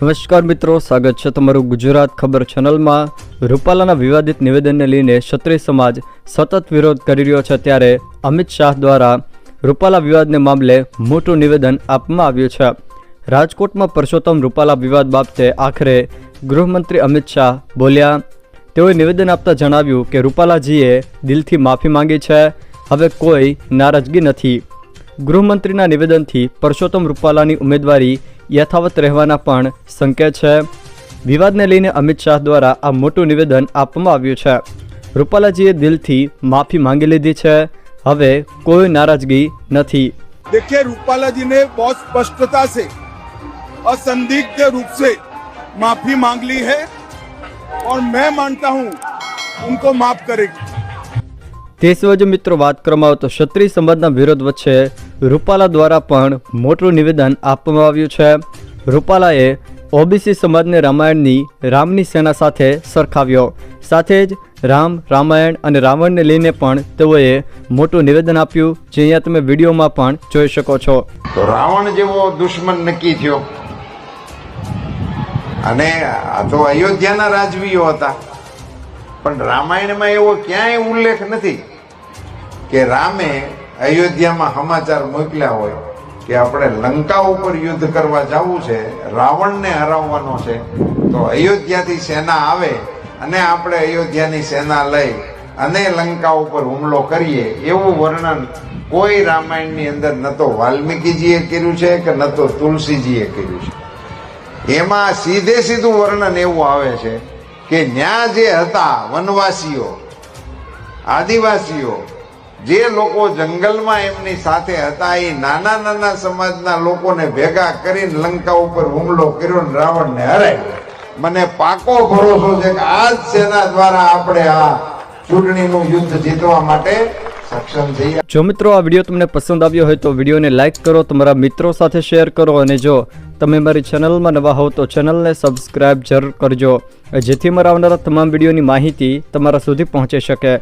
નમસ્કાર મિત્રો, સ્વાગત છે તમારું ગુજરાત ખબર ચેનલમાં। રૂપાલાના વિવાદિત નિવેદનને લઈને ક્ષત્રિય સમાજ સતત વિરોધ કરી રહ્યો છે, ત્યારે અમિત શાહ દ્વારા રૂપાલા વિવાદને મામલે મોટું નિવેદન આપવામાં આવ્યું છે। રાજકોટમાં પરસોત્તમ રૂપાલા વિવાદ બાબતે આખરે ગૃહમંત્રી અમિત શાહ બોલ્યા। તેઓએ નિવેદન આપતા જણાવ્યું કે રૂપાલાજીએ દિલથી માફી માંગી છે, હવે કોઈ નારાજગી નથી। ગૃહમંત્રીના નિવેદનથી પરસોત્તમ રૂપાલાની ઉમેદવારી યથાવત રહેવાના પણ સંકેત છે। વિવાદને લઈને અમિત શાહ દ્વારા આ મોટું નિવેદન આપવામાં આવ્યું છે। રૂપાલાજીએ દિલથી માફી માંગી લીધી છે, હવે કોઈ નારાજગી નથી। देखिए, रूपाला जी ने बहुत स्पष्टता से असंदिग्ध रूप से माफी मांग ली है और मैं मानता हूं उनको माफ करेगी। તે સિવાય જો મિત્રો વાત કરવામાં આવે તો ક્ષત્રિય સમાજના વિરોધ વચ્ચે રૂપાલા દ્વારા પણ મોટું નિવેદન આપવામાં આવ્યું છે। રૂપાલાએ ઓબીસી સમાજને રામની સેના સાથે સરખાવ્યો, સાથે જ રામાયણ અને રાવણને લઈને પણ તેઓએ મોટું નિવેદન આપ્યું, જે અહીંયા તમે વિડીયોમાં પણ જોઈ શકો છો। તો રાવણ જેવો દુશ્મન નક્કી થયો અને આ તો અયોધ્યાના રાજવીઓ હતા, પણ રામાયણમાં એવો ક્યાંય ઉલ્લેખ નથી કે રામે અયોધ્યામાં સમાચાર મોકલ્યા હોય કે આપણે લંકા ઉપર યુદ્ધ કરવા જવું છે, રાવણને હરાવવાનો છે, તો અયોધ્યાથી સેના આવે અને આપણે અયોધ્યાની સેના લઈ અને લંકા ઉપર હુમલો કરીએ, એવું વર્ણન કોઈ રામાયણની અંદર ન તો વાલ્મીકીજીએ કર્યું છે કે ન તો તુલસીજીએ કર્યું છે। એમાં સીધું વર્ણન એવું આવે છે કે ન્યા જે હતા વનવાસીઓ, આદિવાસીઓ, જે લોકો જંગલમાં એમની સાથે હતા, એ નાના સમાજના લોકોને ભેગા કરીને લંકા ઉપર હુમલો કર્યો ને રાવણને હરાવ્યો। મને પાકો ભરોસો છે કે આ જ સેના દ્વારા આપણે આ ચૂંટણીનું યુદ્ધ જીતવા માટે સક્ષમ થઈએ। જો મિત્રો આ વિડીયો તમને પસંદ આવ્યો હોય તો વિડીયોને લાઇક કરો, તમારા મિત્રો સાથે શેર કરો, અને જો તમે મારી ચેનલમાં નવા હો તો ચેનલને સબસ્ક્રાઇબ જરૂર કરજો, જેથી મારા આવનારા તમામ વિડીયોની માહિતી તમારા સુધી પહોંચી શકે।